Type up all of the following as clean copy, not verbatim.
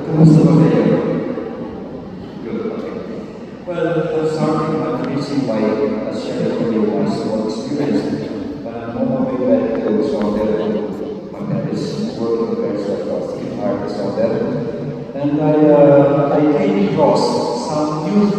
Kumusta ba kayo? Good, okay. Well, starting my reason why I shared with you my small experience. When I'm home, we went to Saudi. My dad is working very well, still hard Saudi. And I came across some youth,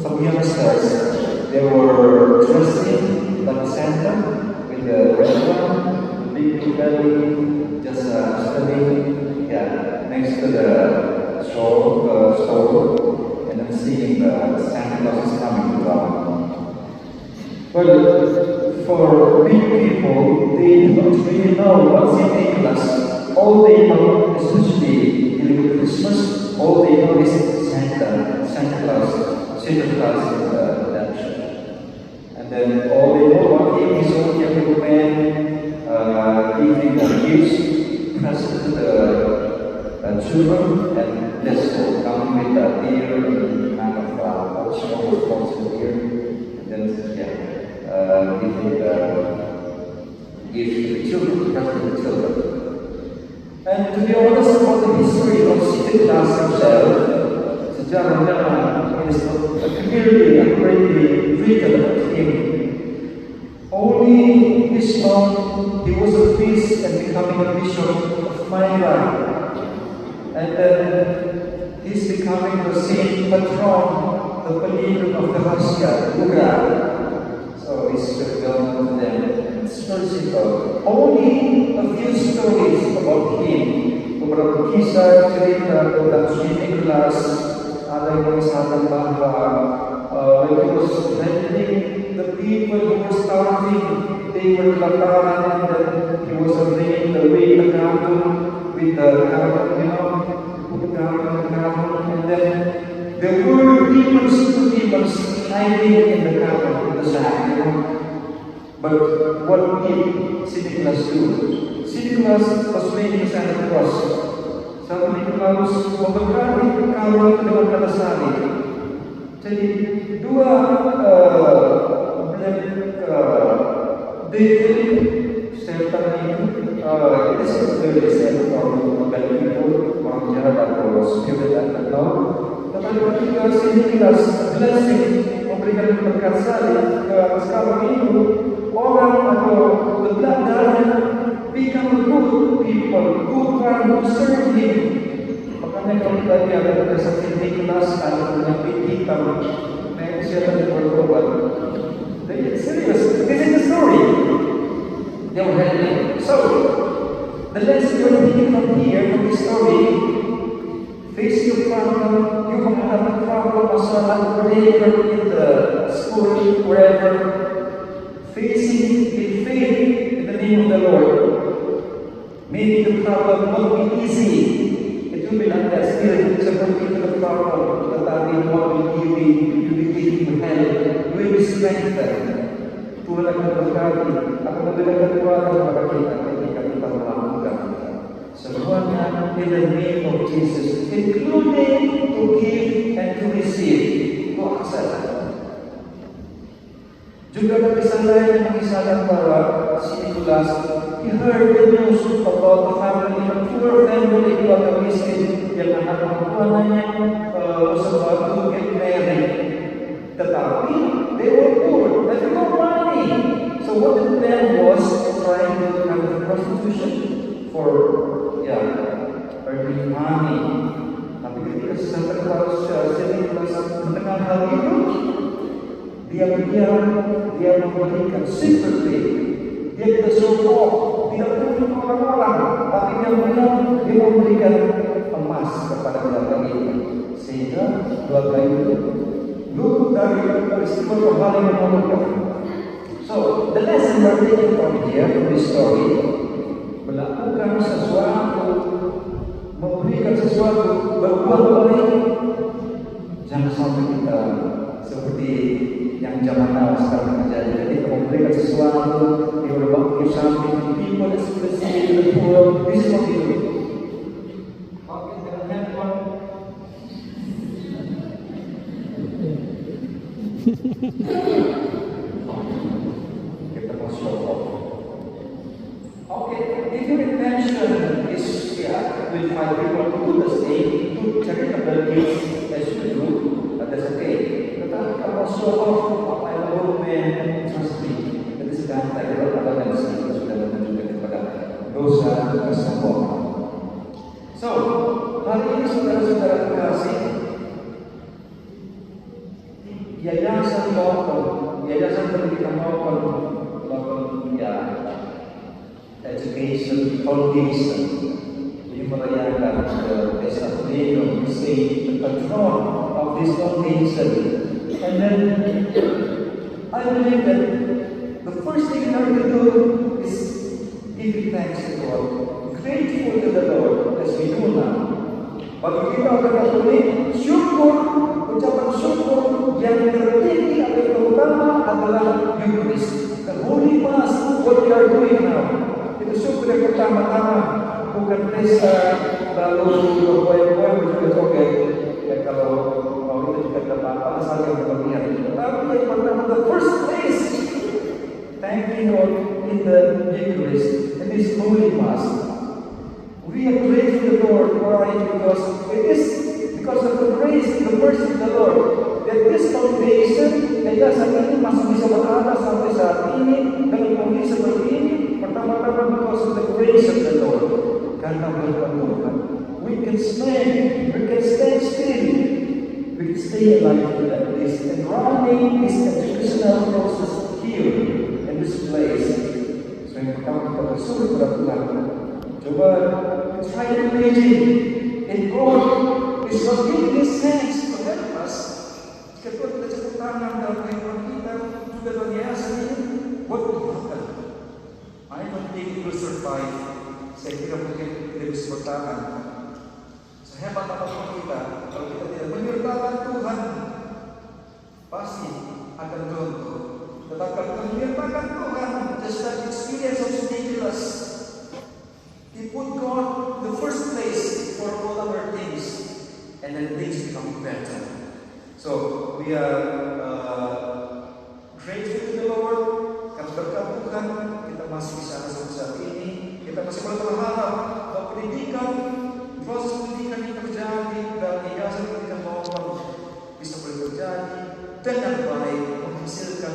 some youngsters. They were dressing like Santa with the red one, the big belly, just studying, yeah, next to the store, and then seeing the Santa Claus is coming to town. Well, for big people, they don't really know what's St. Nicholas. All they know, especially during Christmas, all they know is Santa Claus is that church. And then all they know about him is only a little man giving the gifts, presents to the children, and let's go, coming with a deer and kind of watching over the forms of the deer, and then, giving the gifts to the children, present to the children. And to be honest about the history of St. Nicholas himself, sejarahnya is clearly and greatly written about him. Only this month he was a priest and becoming a bishop of Myra. And then he's becoming the saint patron, the patron of the Russia, Ugra. So it's well known to them. It's very simple. Only a few stories about him. Beberapa kisah cerita tentang St. Nicholas. Ada yang mengisahkan bahwa when he was handling the people who were starving, they were kelaparan, and then he was bringing away the candle with the candle, put the candle, and then there were two demons hiding in the candle, in the sack, But what did St. Nicholas do? St. Nicholas was making Santa Claus. Santa Nicholas memberkati kawan dengan kata salib. Jadi dua David, setan ini, itu sebenarnya setan orang people, orang jahat atau spirit atau. Tetapi ketika St. Nicholas blessing memberikan berkat salib ke atas kawan itu, orang atau the blood darah become good people, good one who serve him. Makanya kalau kita lihat ada St. Nicholas ada penyakit hitam, nah siapa yang bertobat? Serious, this is the story. They were handling. So the lesson you're taking from here, from this story, face your problem. You have a problem, masalah, whatever in the school, wherever. Facing with faith in the name of the Lord. Maybe the problem won't be easy. It will be like that still seperti the problem, tetapi what will give you help, will be strengthened. Tuhan akan berkati, akan memberikan kekuatan kepada kita ketika kita melakukan semuanya in the name of Jesus, including to give and to receive. Itu akses. Juga ada kisah lain yang mengisahkan bahwa St. Nicholas, he heard the news about the family, a poor family, keluarga miskin yang anak perempuannya sempat to get married. Tetapi they were poor, they had no money. So what the plan was trying to kind of prostitution for earning money. Tapi ketika Santa Claus, St. Nicholas mendengar hal itu, dia memberikan secretly, dia tidak show tidak tunjuk orang-orang, tapi dia memberikan emas kepada keluarga ini, sehingga keluarga itu luput dari peristiwa kembali yang memerlukan. So the lesson we're taking from here, from this story, melakukan sesuatu, memberikan sesuatu, berbuat baik, jangan sampai kita seperti yang zaman now sekarang terjadi. Jadi memberikan sesuatu, you are about to give something to people, especially to the poor. This is what you do. Okay, dengan handphone. Kita mau show off. Okay, if your intention is with 5 people to do the same, to So, hari ini saudara-saudara kasih, Yayasan Pendidikan maupun ya Education Foundation ini merayakan Pesta Pendidikan, say the patron of this foundation. And then I believe that the first thing we have to do is give thanks to God, grateful to the Lord as we do now. Bagi kita orang Katolik, syukur, ucapan syukur yang tertinggi atau terutama adalah Eucharist. The Holy Mass, what we are doing now. Itu syukur yang pertama-tama, bukan pesta, lalu poin-poin berjoget-joget. Ya kalau itu juga apa saja yang kita lihat. Tapi yang pertama, the first place, thanking God in the Eucharist, in this Holy Mass. We are grateful to the Lord. Why? Because it is because of the grace, the mercy of the Lord, that this foundation, yayasan ini masih bisa berada sampai saat ini dengan kondisi seperti ini. Pertama-tama because of the grace of the Lord. Karena berkat Tuhan, we can stand still, we can stay alive like this, and running this educational process here in this place. So yang pertama kita bersyukur kepada Tuhan. Coba try to imagine if God is not giving His hands to help us. Jika Tuhan kita campur tangan dalam kehidupan kita juga dalam yayasan ini, what will happen? I don't think it will survive. Saya kira mungkin tidak bisa bertahan. Sehebat apapun kita, kalau kita tidak menyertakan Tuhan, pasti akan runtuh. Tetapi kalau kita menyertakan Tuhan, just like experience of Nicholas, he put God in the first place for all other things, and then things become better. So we are grateful to the Lord. Karena berkat Tuhan kita masih bisa sampai saat ini. Kita masih berharap bahwa proses pendidikan yang terjadi dan yayasan pendidikan maupun bisa terjadi dengan baik, menghasilkan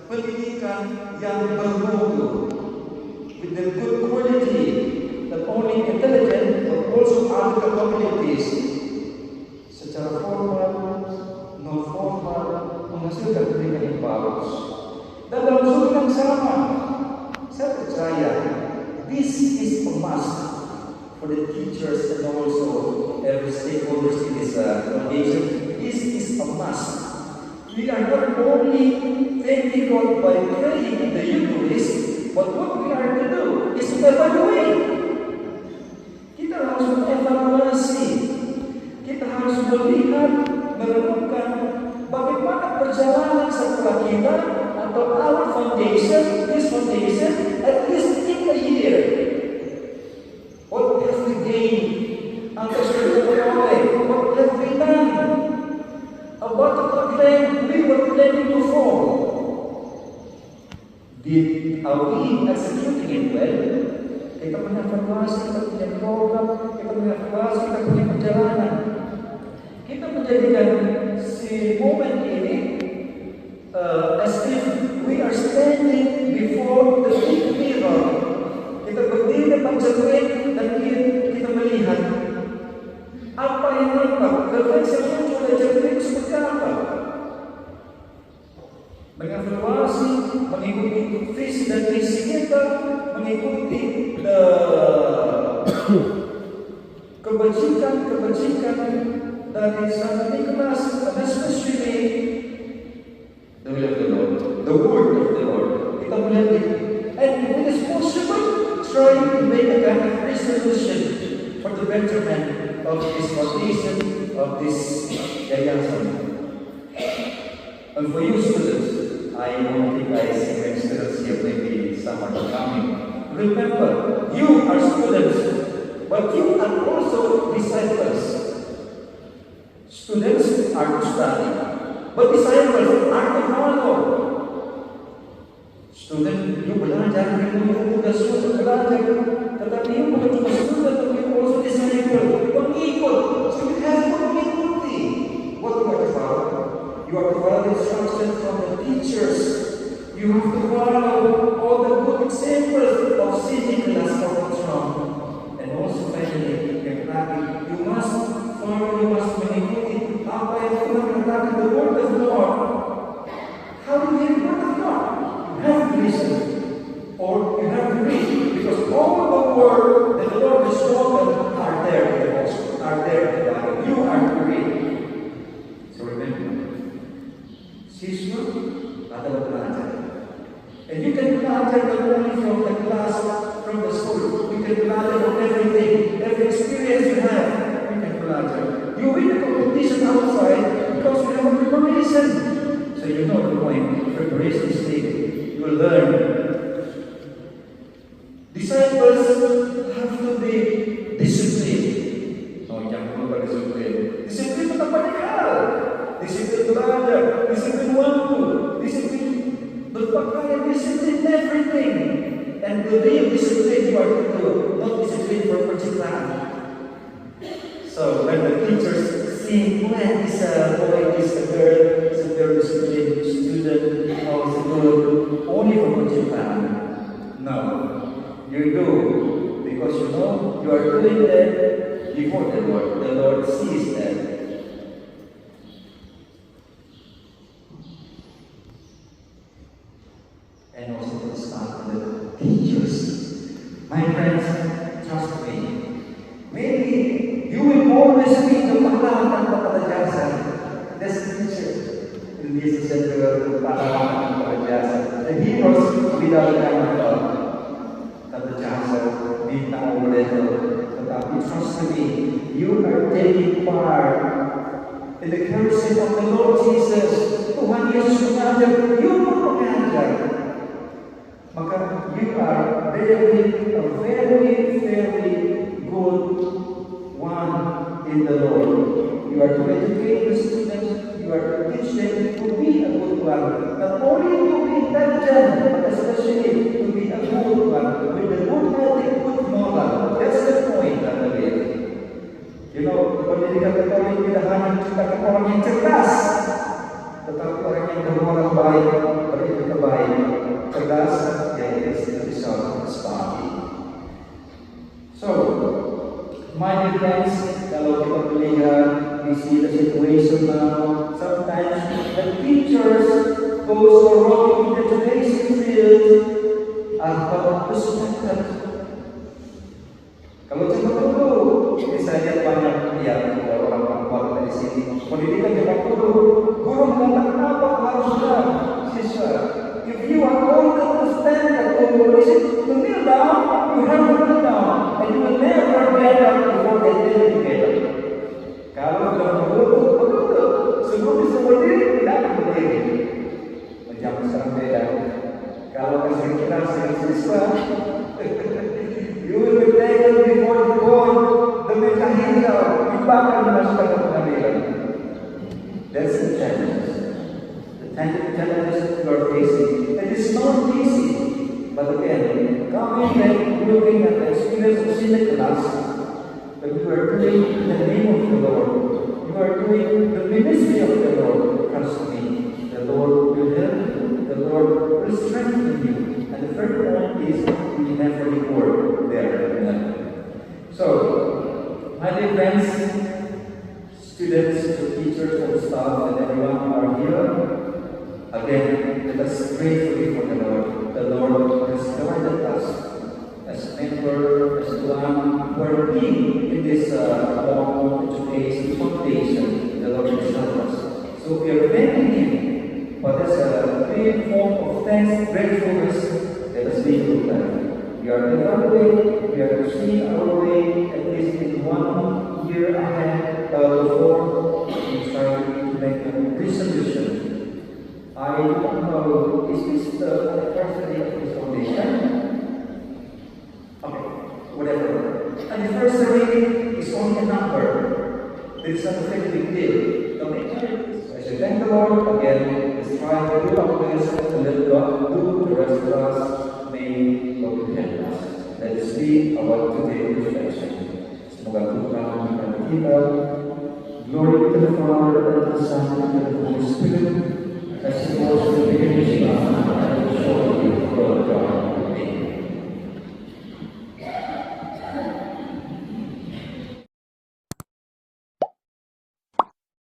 pendidikan yang bermutu, with the good quality. Not only intelligent, but also other capabilities. Secara formal, non formal, menghasilkan pendidikan yang bagus. Dan dalam sudut yang sama, saya percaya this is a must for the teachers and also every stakeholders in this foundation. This is a must. We are not only thanking God by praying in the Eucharist, but what we are to do is to evaluate. Kita harus mengevaluasi, kita harus melihat, merenungkan bagaimana perjalanan sekolah kita atau our foundation, this foundation, at least in a year. What have we gained? Apa sudah diperoleh? What have we done? About the plan we were planning to form. Are we executing it well? Kita mengevaluasi, kita punya program, kita mengevaluasi, kita punya perjalanan. Kita menjadikan si momen ini as if we are standing before the big mirror. Kita berdiri depan cermin dan kita melihat apa yang nampak, refleksi yang muncul dari cermin itu seperti apa. Mengevaluasi, mengikuti visi dan misi kita, mengikuti kebajikan dari Saint Nicholas, and especially the will of the Lord, the word of the Lord. Kita melihat itu, and if it is possible, try to make a kind of resolution for the betterment of this foundation, of this yayasan. And for you students, I don't think I see many students here, maybe some are coming. Remember, you are students, but you are also disciples. Students are to study, but disciples are to follow. Student, you belajar, you tugas sudah belajar, tetapi you bukan cuma student, tapi you also disciple, pengikut. So you have to mengikuti. What you are to follow? You are to follow the instructions from the teachers. You have to follow all the good examples of Saint Nicholas of Trump. And also finally, you have preparation stage, you will learn. Disciples have to be disciplined. Oh, jangan lupa disiplin. Disiplin tentang banyak hal. Disiplin belajar, disiplin waktu, disiplin berpakaian, disiplin everything. And the real discipline you are to do, not discipline for pencitraan. So when the teachers see, when this boy, this girl is a very disciplined student, how is good, only for pencitraan. No, you do because you know you are doing that before the Lord. The Lord sees that. And also the staff and the teachers. My friends, trust me. Maybe you will always be the pahlawan tanpa kata jasa. That's the teacher. Jesus said the pahlawan tanpa jasa. The heroes without kata jasa, bintang oleh. Tetapi trust me, you are taking part in the kerosene of the Lord Jesus. Tuhan Yesus mengajar, you pun mengajar. Maka you are a very good one in the Lord. You are to educate the students, you are to teach them to be a good one. Not only to be intelligent, but especially to be a good one, with a good ethic, good moral. That's the point, I believe. You know, pendidikan Katolik tidak hanya menciptakan orang yang cerdas, tetapi orang yang bermoral baik, beretika baik, cerdas, yang is the result of his body. So, my dear friends, kalau kita melihat, we see the situation now. Sometimes the teachers goes so wrong in the education field are respected. Kalau cuma dulu, saya lihat banyak ya orang-orang dari sini. Pendidikan zaman dulu, guru mengatakan apa harusnya siswa. If you are going to understand that guru is to kneel down, you have to kneel down, and you will never get up before they tell you get up. Kalau dalam betul, sebelum bisa berdiri, tidak akan berdiri. Zaman sekarang beda. Kalau konsentrasi siswa, you will be taken before the court, the mechanical, dibakar dimasukkan ke pengadilan. That's the challenge. The challenges you are facing. It is not easy. But again, coming and looking at the experience of Synod class, that you are doing in the name of the Lord. You are doing the ministry of the Lord. Trust me. The Lord will help you. The Lord will strengthen you. And the third point is you never reward there. So, my dear friends, students, teachers, and staff, and everyone who are here, again, let us pray for the Lord. The Lord has guided us as mentor, as one working in this long education foundation. The Lord has helped us. So we are thanking Him for this great form of thanks, gratefulness. Let us be good life. We are in our way. We are to see our way at least in 1 year ahead before we try to make a resolution. I don't know, is this the anniversary of this foundation? Okay, whatever. Anniversary is only a number. It is not a very big deal. Okay. I should thank the Lord again. Let's try to do our best and let God do the rest of us. May God help us. Let us see our today's reflection. Semoga Tuhan memberkati kita. Glory to the Father, and to the Son, and to the Holy Spirit. As it was in the beginning, now, and shall be forever.